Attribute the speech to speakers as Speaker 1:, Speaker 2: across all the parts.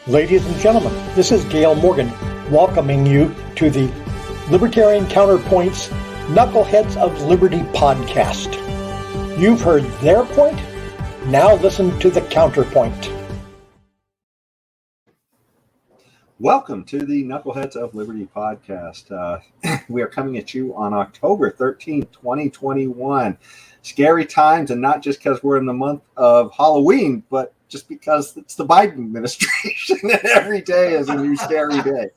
Speaker 1: Ladies and gentlemen, this is Gail Morgan welcoming you to the Libertarian Counterpoint's Knuckleheads of Liberty podcast. You've heard their point, now listen to the counterpoint.
Speaker 2: Welcome to the Knuckleheads of Liberty podcast. We are coming at you on October 13th, 2021. Scary times, and not just because we're in the month of Halloween, but just because it's the Biden administration and every day is a new scary day.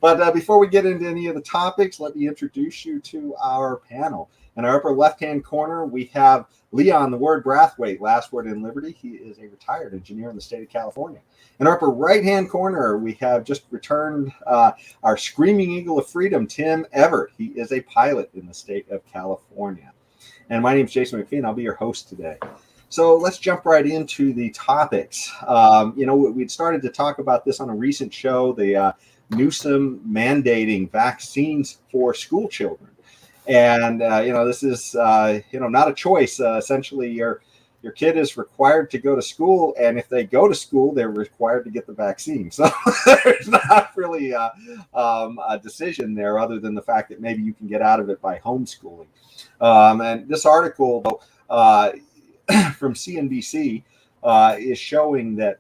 Speaker 2: But before we get into any of the topics, let me introduce you to our panel. In our upper left-hand corner, we have Leon, the word Brathwaite, last word in Liberty. He is a retired engineer in the state of California. In our upper right-hand corner, we have just returned our screaming eagle of freedom, Tim Everett. He is a pilot in the state of California. And my name is Jason McPhee, and I'll be your host today. So let's jump right into the topics. We'd started to talk about this on a recent show, the Newsom mandating vaccines for school children. And, this is, not a choice. Essentially, your kid is required to go to school. And if they go to school, they're required to get the vaccine. So there's not really a decision there other than the fact that maybe you can get out of it by homeschooling. And this article, from CNBC is showing that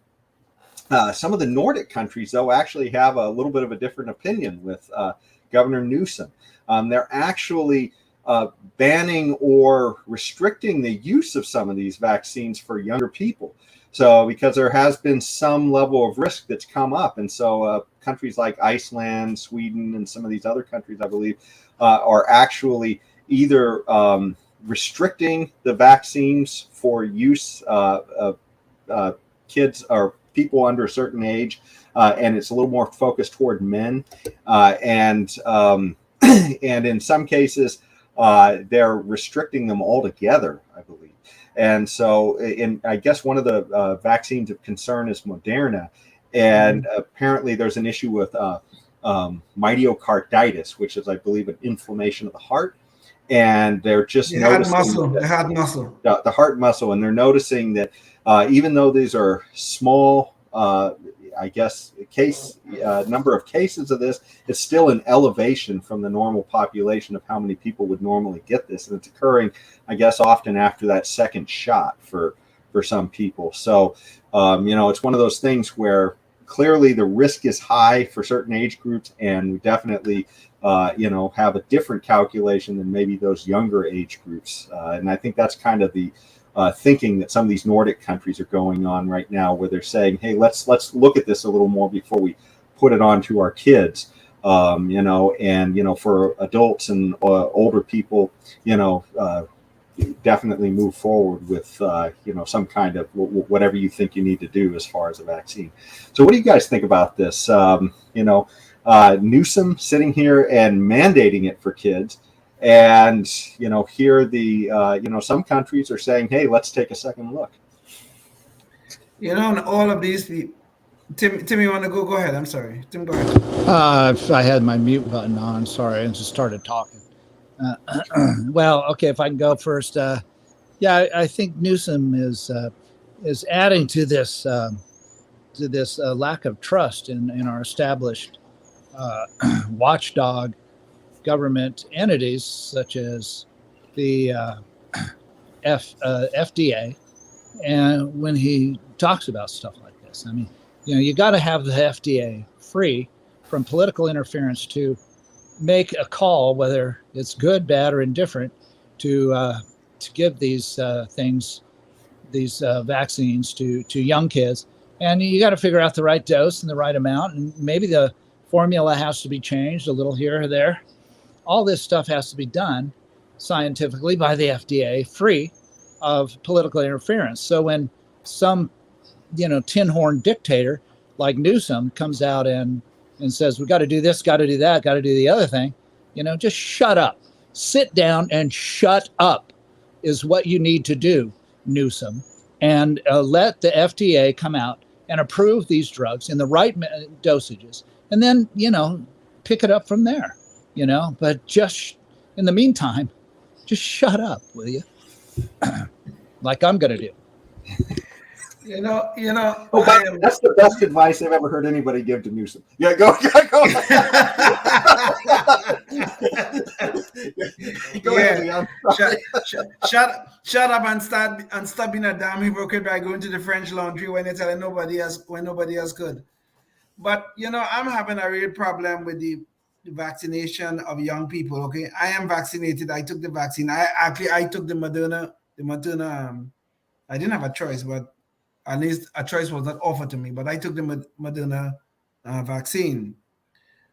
Speaker 2: some of the Nordic countries, though, actually have a little bit of a different opinion with Governor Newsom. They're actually banning or restricting the use of some of these vaccines for younger people. So because there has been some level of risk that's come up. And so countries like Iceland, Sweden, and some of these other countries, I believe, are actually either restricting the vaccines for use of kids or people under a certain age, and it's a little more focused toward men, and in some cases they're restricting them altogether, I believe. And so I guess one of the vaccines of concern is Moderna, and apparently there's an issue with myocarditis, which is, I believe, an inflammation of the heart. And they're just noticing
Speaker 3: the heart muscle,
Speaker 2: the heart muscle, and they're noticing that even though these are small, number of cases of this, it's still an elevation from the normal population of how many people would normally get this, and it's occurring, I guess, often after that second shot for some people. So, it's one of those things where clearly the risk is high for certain age groups, and we definitely have a different calculation than maybe those younger age groups. And I think that's kind of the thinking that some of these Nordic countries are going on right now, where they're saying, hey, let's look at this a little more before we put it on to our kids. For adults and older people, definitely move forward with, some kind of whatever you think you need to do as far as a vaccine. So what do you guys think about this? Newsom sitting here and mandating it for kids, and here the some countries are saying, hey, let's take a second look.
Speaker 3: And all of these people. Tim, you want to go ahead? I'm sorry, Tim, go ahead.
Speaker 4: I had my mute button on, sorry, and just started talking. Well, okay, if I can go first. I think Newsom is adding to this lack of trust in our established watchdog government entities such as the FDA. And when he talks about stuff like this, I mean, you got to have the FDA free from political interference to make a call, whether it's good, bad, or indifferent, to give these vaccines to young kids. And you got to figure out the right dose and the right amount, and maybe the formula has to be changed a little here or there. All this stuff has to be done scientifically by the FDA, free of political interference. So when some, tin horn dictator like Newsom comes out and says, we got to do this, got to do that, got to do the other thing, just shut up. Sit down and shut up is what you need to do, Newsom, and let the FDA come out and approve these drugs in the right dosages, and then, pick it up from there, but just in the meantime, just shut up, will you? Like I'm going to do.
Speaker 2: Oh,
Speaker 3: I am.
Speaker 2: that's the best advice I've ever heard anybody give to Newsom. Yeah, go. Go ahead, Leon.
Speaker 3: Shut up and stop being a damn hypocrite by going to the French Laundry when you're telling nobody else could. But I'm having a real problem with the vaccination of young people. Okay, I am vaccinated. I took the vaccine. I took the Moderna. I didn't have a choice, but at least a choice was not offered to me. But I took the Moderna vaccine.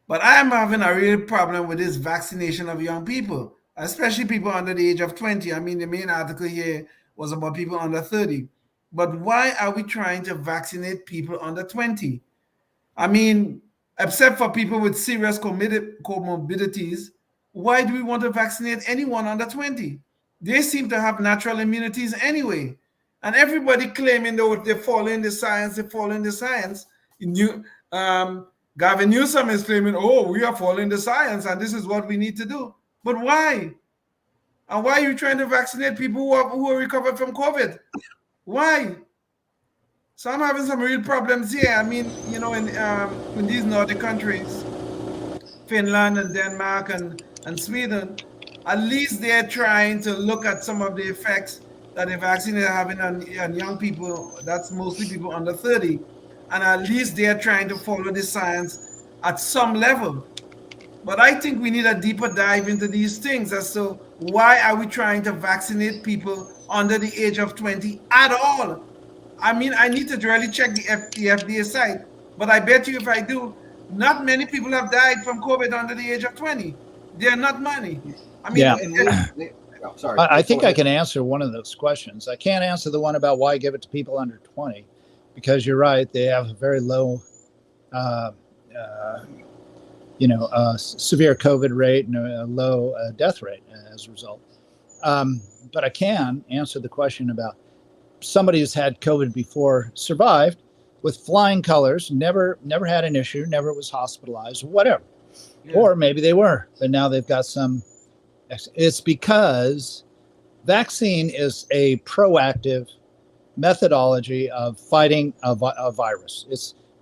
Speaker 3: But I am having a real problem with this vaccination of young people, especially people under the age of 20. I mean, the main article here was about people under 30. But why are we trying to vaccinate people under 20? I mean, except for people with serious comorbidities, why do we want to vaccinate anyone under 20? They seem to have natural immunities anyway. And everybody claiming they're following the science, Gavin Newsom is claiming, oh, we are following the science and this is what we need to do. But why? And why are you trying to vaccinate people who are recovered from COVID? Why? So I'm having some real problems here. I mean, in these Nordic countries, Finland and Denmark and Sweden, at least they're trying to look at some of the effects that the vaccine is having on young people. That's mostly people under 30. And at least they're trying to follow the science at some level. But I think we need a deeper dive into these things as to why are we trying to vaccinate people under the age of 20 at all? I mean, I need to really check the FDA site, but I bet you if I do, not many people have died from COVID under the age of 20. They're not many. I mean,
Speaker 4: yeah. Sorry. I think I can answer one of those questions. I can't answer the one about why give it to people under 20, because you're right. They have a very low, severe COVID rate and a low death rate as a result. But I can answer the question about somebody who's had COVID before, survived with flying colors, never had an issue, never was hospitalized, whatever. Yeah. Or maybe they were, but now they've got some. It's because vaccine is a proactive methodology of fighting a virus.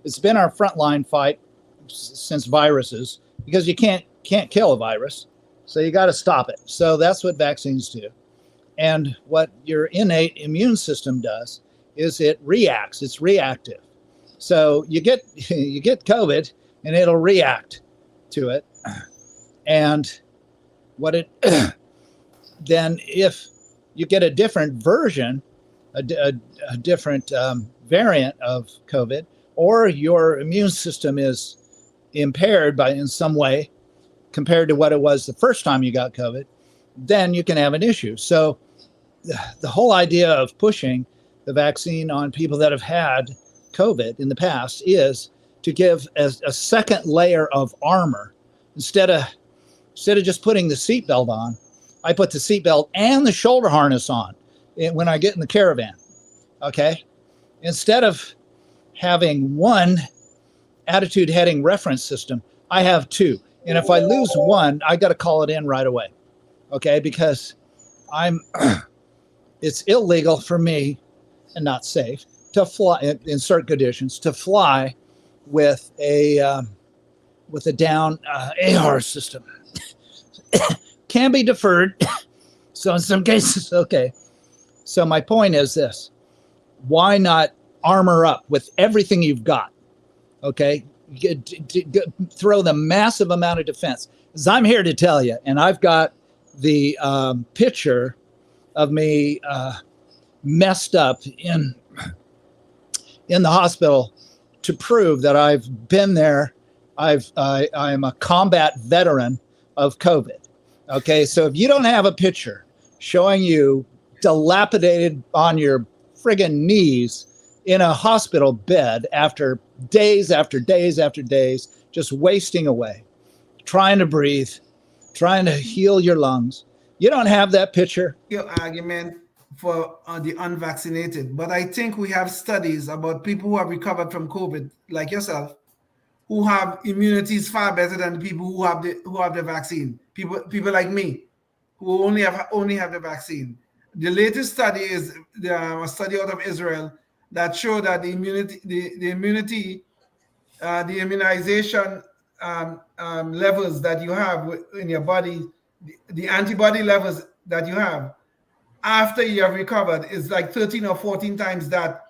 Speaker 4: It's been our frontline fight since viruses, because you can't kill a virus, so you got to stop it. So that's what vaccines do. And what your innate immune system does is it reacts. It's reactive. So you get COVID and it'll react to it. And what it then, if you get a different version, a different variant of COVID, or your immune system is impaired in some way compared to what it was the first time you got COVID, then you can have an issue. So the whole idea of pushing the vaccine on people that have had COVID in the past is to give a second layer of armor. Instead of just putting the seatbelt on, I put the seatbelt and the shoulder harness on when I get in the caravan. Okay? Instead of having one attitude heading reference system, I have two. And if I lose one, I got to call it in right away. Okay? Because it's illegal for me, and not safe, to fly in certain conditions, to fly with a down AR system. Can be deferred. So in some cases, okay. So my point is this: why not armor up with everything you've got? Okay, throw the massive amount of defense. As I'm here to tell you, and I've got the picture of me messed up in the hospital to prove that I've been there. I'm a combat veteran of COVID. Okay, so if you don't have a picture showing you dilapidated on your friggin' knees in a hospital bed after days after days after days, just wasting away, trying to breathe, trying to heal your lungs, you don't have that picture.
Speaker 3: Your argument for the unvaccinated, but I think we have studies about people who have recovered from COVID, like yourself, who have immunities far better than the people who have the vaccine. People like me, who only have the vaccine. The latest study is a study out of Israel that show that the immunization levels that you have in your body, the antibody levels that you have after you have recovered is like 13 or 14 times that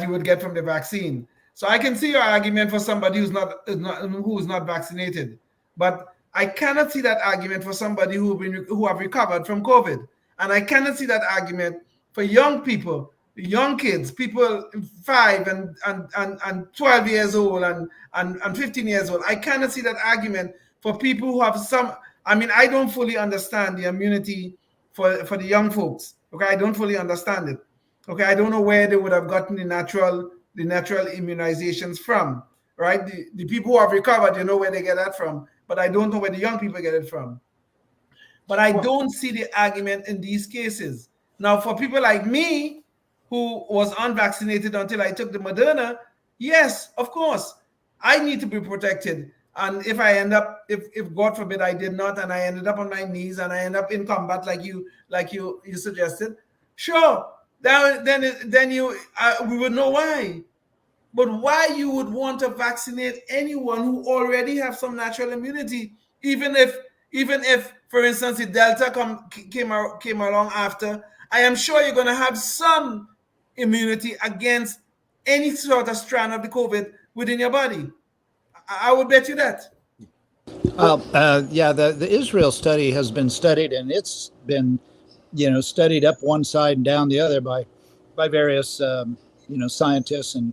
Speaker 3: you would get from the vaccine. So I can see your argument for somebody who's not vaccinated, but I cannot see that argument for somebody who have recovered from COVID, and I cannot see that argument for young people, young kids, people 5 and 12 years old and 15 years old. I cannot see that argument for people who have some. I mean, I don't fully understand the immunity for the young folks. Okay, I don't fully understand it. Okay, I don't know where they would have gotten the natural immunizations from, right? The people who have recovered, you know where they get that from, but I don't know where the young people get it from. But I don't see the argument in these cases. Now, for people like me, who was unvaccinated until I took the Moderna, yes, of course, I need to be protected. And if I end up, if God forbid I did not, and I ended up on my knees and I end up in combat like you suggested, sure, then we would know why. But why you would want to vaccinate anyone who already have some natural immunity, even if, for instance, the Delta came along after, I am sure you're going to have some immunity against any sort of strand of the COVID within your body. I would bet you that.
Speaker 4: Yeah, the Israel study has been studied, and it's been, studied up one side and down the other by various, scientists and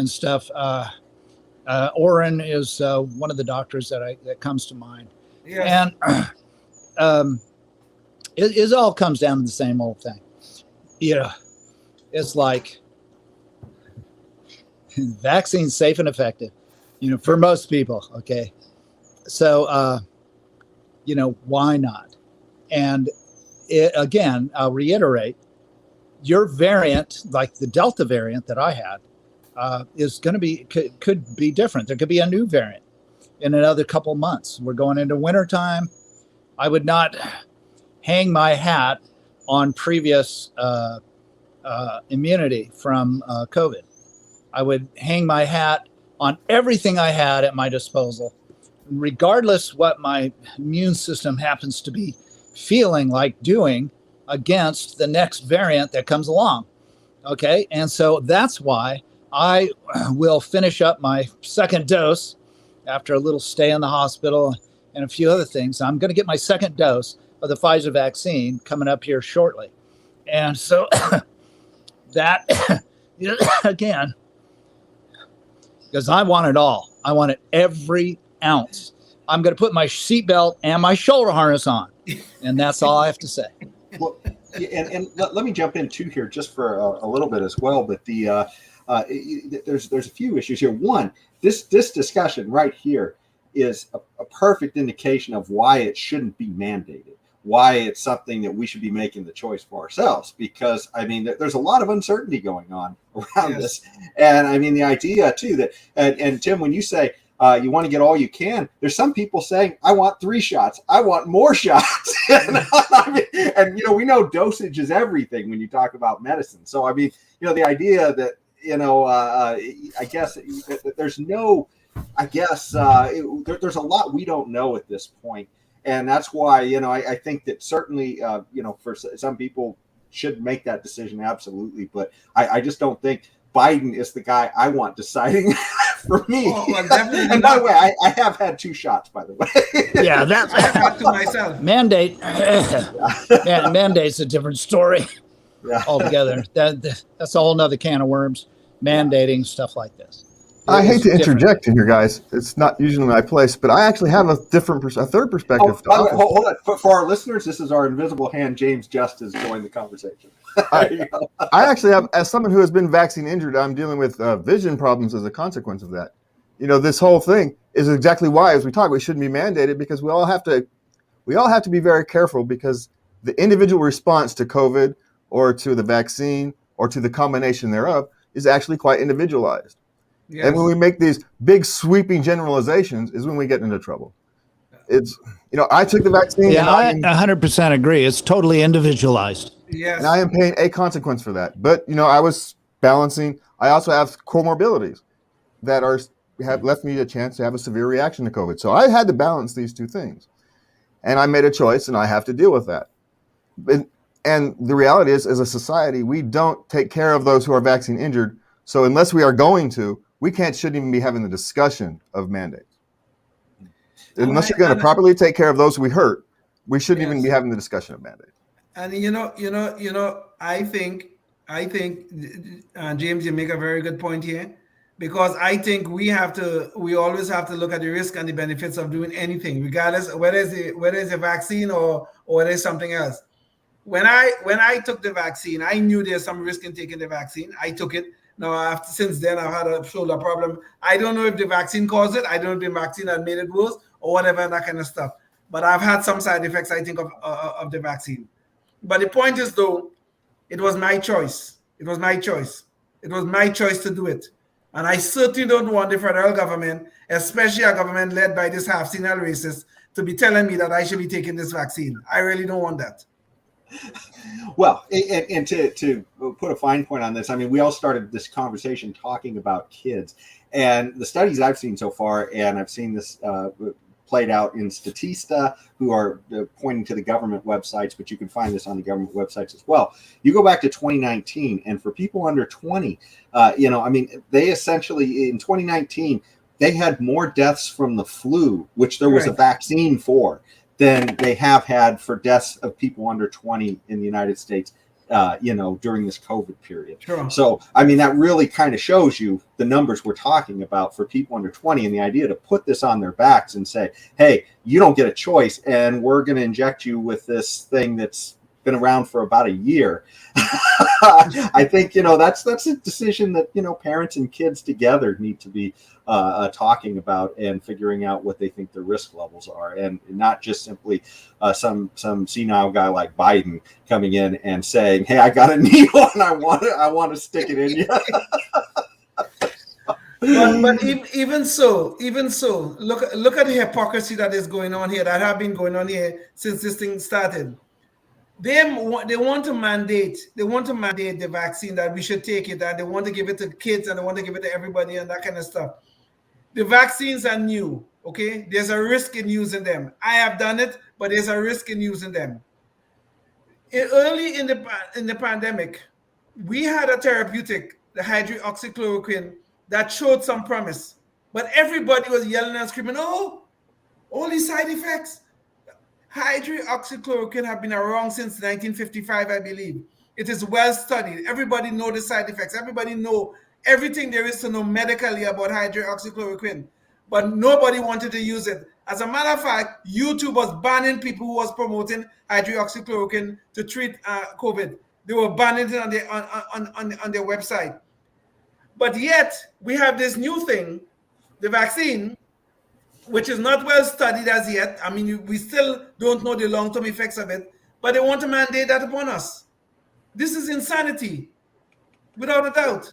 Speaker 4: stuff. Oren is one of the doctors that comes to mind. Yes. And it all comes down to the same old thing. It's like vaccine safe and effective, for most people. Okay. So, why not? And again, I'll reiterate, your variant, like the Delta variant that I had, is going to be, could be different. There could be a new variant in another couple months. We're going into wintertime. I would not hang my hat on previous immunity from COVID. I would hang my hat on everything I had at my disposal, regardless what my immune system happens to be feeling like doing against the next variant that comes along. Okay. And so that's why I will finish up my second dose after a little stay in the hospital and a few other things. I'm going to get my second dose of the Pfizer vaccine coming up here shortly. And so that, again, because I want it all. I want it every ounce. I'm going to put my seatbelt and my shoulder harness on. And that's all I have to say.
Speaker 2: Well, and let me jump in too here just for a little bit as well. But there's a few issues here. One, this discussion right here is a perfect indication of why it shouldn't be mandated, why it's something that we should be making the choice for ourselves. Because, I mean, there's a lot of uncertainty going on around this. And, I mean, the idea, too, that and Tim, when you say you want to get all you can, there's some people saying, I want 3 shots. I want more shots. And we know dosage is everything when you talk about medicine. So, I mean, the idea that, I guess there's no, there's a lot we don't know at this point. And that's why, I think that certainly, for some people should make that decision. Absolutely. But I just don't think Biden is the guy I want deciding for me. Well, and by the way, I have had 2 shots, by the way.
Speaker 4: Yeah, that's
Speaker 3: I have had 2 myself.
Speaker 4: Mandate. Yeah, mandate's a different story altogether. That's a whole nother can of worms, mandating stuff like this.
Speaker 5: I hate to interject in here, guys. It's not usually my place, but I actually have a third perspective.
Speaker 2: Hold on. For our listeners, this is our invisible hand. James Justice joined the conversation.
Speaker 5: I actually have, as someone who has been vaccine injured, I'm dealing with vision problems as a consequence of that. This whole thing is exactly why, as we talk, we shouldn't be mandated, because we all have to be very careful, because the individual response to COVID or to the vaccine or to the combination thereof is actually quite individualized. Yes. And when we make these big sweeping generalizations is when we get into trouble. It's, I took the vaccine.
Speaker 4: Yeah, I 100% agree. It's totally individualized.
Speaker 3: Yes.
Speaker 5: And I am paying a consequence for that. But, I was balancing I also have comorbidities that have left me a chance to have a severe reaction to COVID. So I had to balance these two things. And I made a choice, and I have to deal with that. And the reality is, as a society, we don't take care of those who are vaccine injured. So unless we are going to, shouldn't even be having the discussion of mandates. Unless you're going to properly take care of those we hurt, we shouldn't even be having the discussion of mandates.
Speaker 3: And I think, James, you make a very good point here, because I think we always have to look at the risk and the benefits of doing anything, regardless whether it's a vaccine or whether it's something else. When I took the vaccine, I knew there's some risk in taking the vaccine. I took it. Now, since then, I've had a shoulder problem. I don't know if the vaccine caused it. I don't know if the vaccine had made it worse or whatever, that kind of stuff. But I've had some side effects, I think, of the vaccine. But the point is, though, it was my choice. It was my choice. It was my choice to do it. And I certainly don't want the federal government, especially a government led by this half-senile racist, to be telling me that I should be taking this vaccine. I really don't want that.
Speaker 2: Well, and to put a fine point on this, I mean, we all started this conversation talking about kids, and the studies I've seen so far, and I've seen this played out in Statista, who are pointing to the government websites, but you can find this on the government websites as well. You go back to 2019, and for people under 20, they essentially, in 2019, they had more deaths from the flu, which there was a vaccine for, than they have had for deaths of people under 20 in the United States, during this COVID period.
Speaker 3: Sure.
Speaker 2: So, I mean, that really kind of shows you the numbers we're talking about for people under 20, and the idea to put this on their backs and say, hey, you don't get a choice, and we're going to inject you with this thing that's been around for about a year. I think, that's a decision that, parents and kids together need to be talking about and figuring out what they think their risk levels are, and not just simply some senile guy like Biden coming in and saying, hey, I got a needle and I want to stick it in you.
Speaker 3: But even so, look at the hypocrisy that is going on here, that have been going on here since this thing started. They want to mandate the vaccine, that we should take it, and they want to give it to kids, and they want to give it to everybody, and that kind of stuff. The vaccines are new, okay? There's a risk in using them. I have done it, but there's a risk in using them. Early in the pandemic, we had a therapeutic, the hydroxychloroquine, that showed some promise, but everybody was yelling and screaming, oh, all these side effects. Hydroxychloroquine have been around since 1955, I believe. It is well studied. Everybody know the side effects. Everybody know everything there is to know medically about hydroxychloroquine, but nobody wanted to use it. As a matter of fact, YouTube was banning people who was promoting hydroxychloroquine to treat COVID. They were banning it on their website. But yet, we have this new thing, the vaccine, which is not well studied as yet. I mean, we still don't know the long-term effects of it, but they want to mandate that upon us. This is insanity, without a doubt.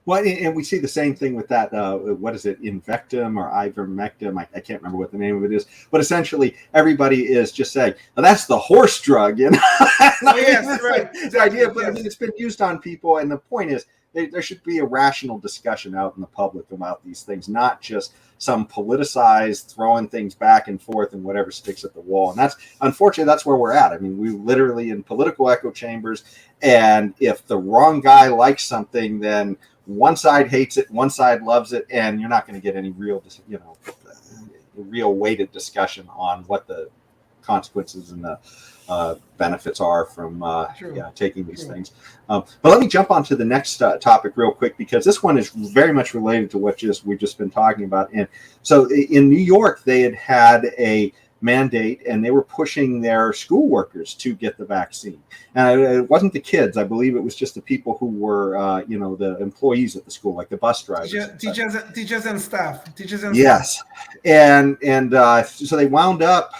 Speaker 2: Well, and we see the same thing with that, what is it, Invectum or Ivermectin? I can't remember what the name of it is. But essentially, everybody is just saying, well, that's the horse drug.
Speaker 3: Yes, right.
Speaker 2: The idea, but I mean, it's been used on people. And the point is, there should be a rational discussion out in the public about these things, not just some politicized throwing things back and forth and whatever sticks at the wall. And unfortunately, that's where we're at. I mean, we literally in political echo chambers. And if the wrong guy likes something, then one side hates it, one side loves it, and you're not going to get any real weighted discussion on what the consequences and the benefits are from taking these things. But let me jump on to the next topic real quick, because this one is very much related to what we've just been talking about. And so in New York, they had a mandate, and they were pushing their school workers to get the vaccine. And it wasn't the kids. I believe it was just the people who were, the employees at the school, like the bus drivers.
Speaker 3: Teachers and staff.
Speaker 2: Yes. And so they wound up,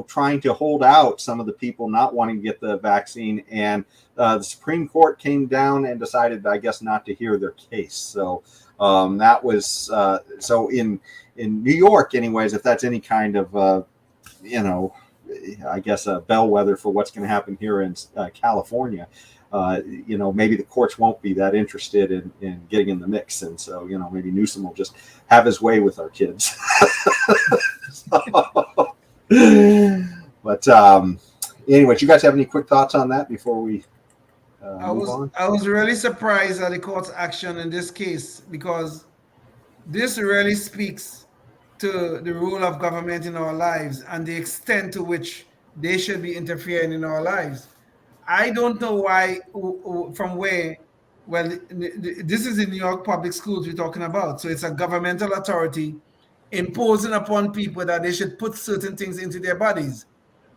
Speaker 2: trying to hold out some of the people not wanting to get the vaccine. And the Supreme Court came down and decided, I guess, not to hear their case. So that was so in New York, anyways, if that's any kind of, I guess a bellwether for what's going to happen here in California. maybe the courts won't be that interested in getting in the mix. And so, maybe Newsom will just have his way with our kids. But anyway, do you guys have any quick thoughts on that before we move on?
Speaker 3: I was really surprised at the court's action in this case, because this really speaks to the role of government in our lives and the extent to which they should be interfering in our lives. I don't know why, from where. Well, this is in New York public schools we're talking about. So it's a governmental authority imposing upon people that they should put certain things into their bodies.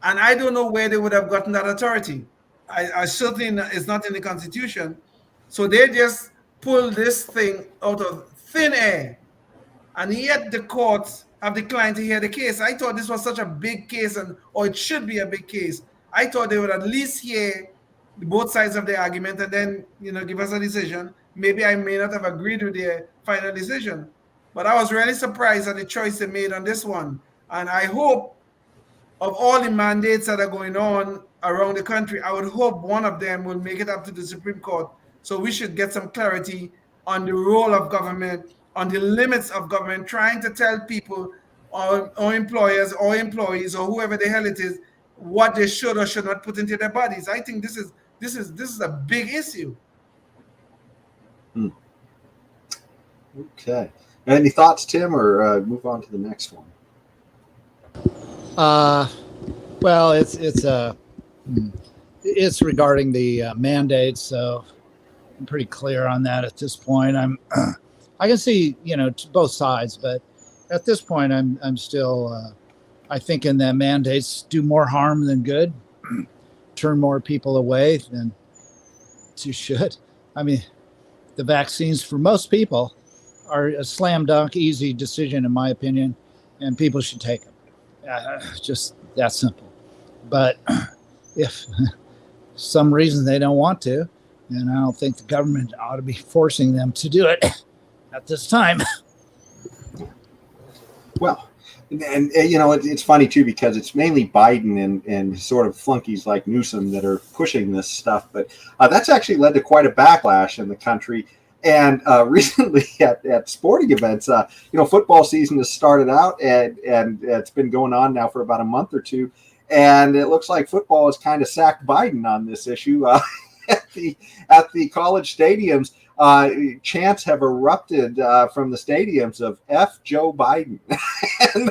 Speaker 3: And I don't know where they would have gotten that authority. I certainly, it's not in the Constitution. So they just pull this thing out of thin air. And yet the courts have declined to hear the case. I thought this was such a big case, or it should be a big case. I thought they would at least hear both sides of the argument and then, give us a decision. Maybe I may not have agreed with their final decision, but I was really surprised at the choice they made on this one. And I hope, of all the mandates that are going on around the country, I would hope one of them will make it up to the Supreme Court. So we should get some clarity on the role of government, on the limits of government, trying to tell people or employers or employees or whoever the hell it is what they should or should not put into their bodies. I think this is a big issue.
Speaker 2: Okay. Any thoughts, Tim, or move on to the next one?
Speaker 4: Well, it's regarding the mandates, so I'm pretty clear on that at this point. I can see, both sides, but at this point, I'm still, I think, in that mandates do more harm than good, turn more people away than you should. I mean, the vaccines for most people are a slam dunk, easy decision, in my opinion, and people should take them. Just that simple. But if some reason they don't want to, then I don't think the government ought to be forcing them to do it at this time.
Speaker 2: Well, and it's funny too, because it's mainly Biden and sort of flunkies like Newsom that are pushing this stuff, but that's actually led to quite a backlash in the country. And recently at sporting events, football season has started out, and it's been going on now for about a month or two, and it looks like football has kind of sacked Biden on this issue. At the college stadiums, chants have erupted from the stadiums of "F Joe Biden," and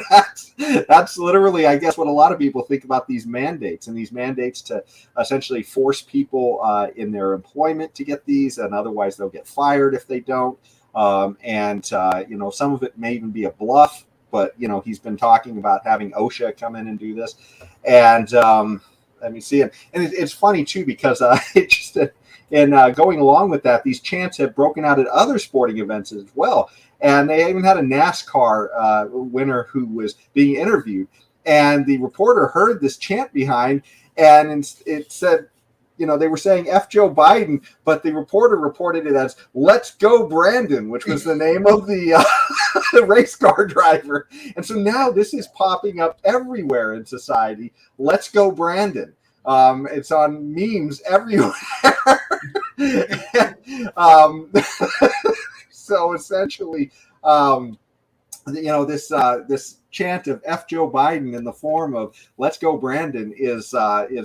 Speaker 2: that's literally, I guess, what a lot of people think about these mandates, and these mandates to essentially force people in their employment to get these, and otherwise they'll get fired if they don't. Some of it may even be a bluff, but he's been talking about having OSHA come in and do this, and let me see it. And it's funny too, because going along with that, these chants have broken out at other sporting events as well. And they even had a NASCAR winner who was being interviewed, and the reporter heard this chant behind, and it said, they were saying F Joe Biden, but the reporter reported it as "Let's Go Brandon," which was the name of the race car driver. And so now this is popping up everywhere in society. "Let's Go Brandon." It's on memes everywhere. So essentially, this chant of F Joe Biden in the form of "Let's Go Brandon" is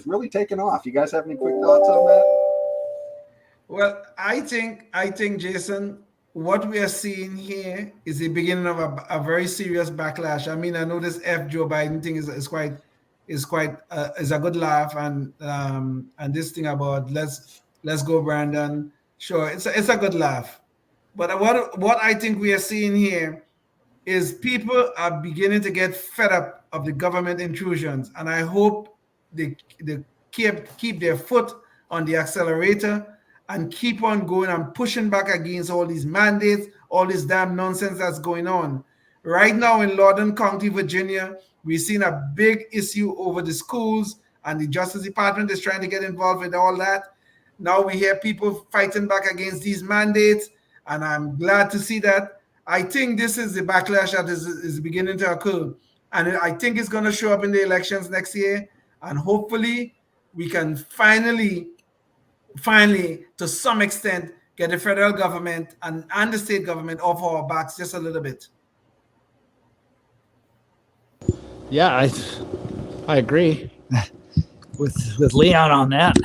Speaker 2: really taken off. You guys have any quick thoughts on that?
Speaker 3: Well, I think, Jason, what we are seeing here is the beginning of a very serious backlash. I mean, I know this F Joe Biden thing is a good laugh, and this thing about let's go Brandon, sure, it's a good laugh. But what I think we are seeing here is people are beginning to get fed up of the government intrusions, and I hope they keep their foot on the accelerator and keep on going and pushing back against all these mandates, all this damn nonsense that's going on. Right now in Loudoun County, Virginia, we've seen a big issue over the schools, and the Justice Department is trying to get involved with all that. Now we hear people fighting back against these mandates, and I'm glad to see that. I think this is the backlash that is beginning to occur, and I think it's going to show up in the elections next year, and hopefully we can finally finally, to some extent, get the federal government and the state government off our backs just a little bit.
Speaker 4: Yeah, I agree with Leon on that.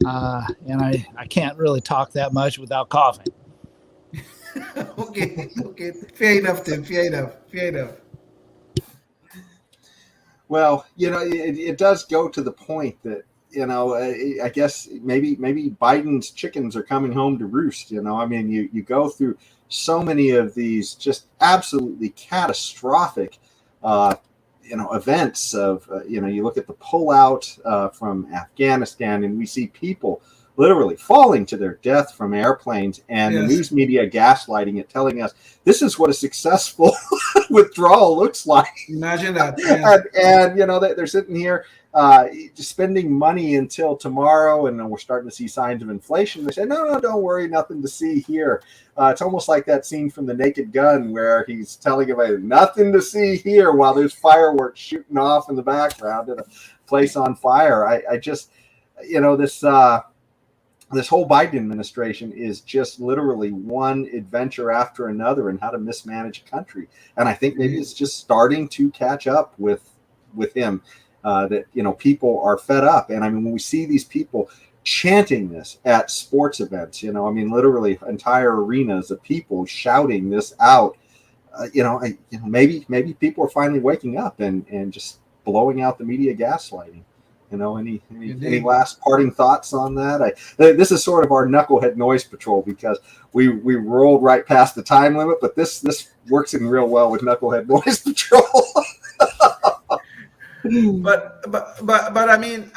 Speaker 4: And I can't really talk that much without coughing.
Speaker 3: Okay. Fair enough, Tim. Fair enough.
Speaker 2: Well, it does go to the point that, I guess maybe Biden's chickens are coming home to roost. I mean, you go through so many of these just absolutely catastrophic, events of, you look at the pullout from Afghanistan, and we see people literally falling to their death from airplanes, and the news media gaslighting it, telling us this is what a successful withdrawal looks like.
Speaker 3: Imagine that.
Speaker 2: And they're sitting here spending money until tomorrow, and we're starting to see signs of inflation. They say, no, don't worry, nothing to see here. It's almost like that scene from The Naked Gun where he's telling everybody, nothing to see here, while there's fireworks shooting off in the background and a place on fire. I just, this whole Biden administration is just literally one adventure after another in how to mismanage a country. And I think maybe it's just starting to catch up with him, that, people are fed up. And I mean, when we see these people chanting this at sports events, literally entire arenas of people shouting this out, maybe people are finally waking up and just blowing out the media gaslighting. Any last parting thoughts on that? This is sort of our knucklehead noise patrol, because we rolled right past the time limit, but this works in real well with knucklehead noise patrol.
Speaker 3: But I mean,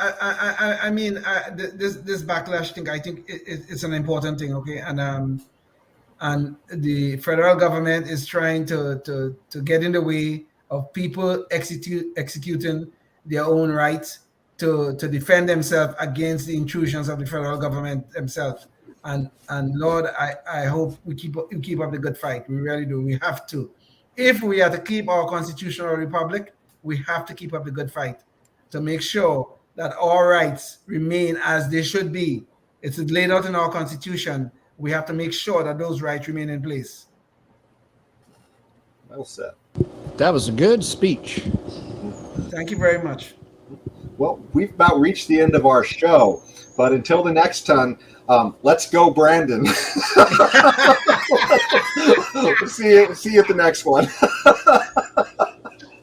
Speaker 3: this backlash thing, I think it's an important thing, okay? And the federal government is trying to get in the way of people executing their own rights to defend themselves against the intrusions of the federal government themselves. And Lord, I hope we keep up the good fight. We really do. We have to. If we are to keep our constitutional republic, we have to keep up the good fight to make sure that our rights remain as they should be. It's laid out in our constitution. We have to make sure that those rights remain in place.
Speaker 2: Well said.
Speaker 4: That was a good speech.
Speaker 3: Thank you very much.
Speaker 2: Well, we've about reached the end of our show, but until the next time, let's go, Brandon. See you at the next one.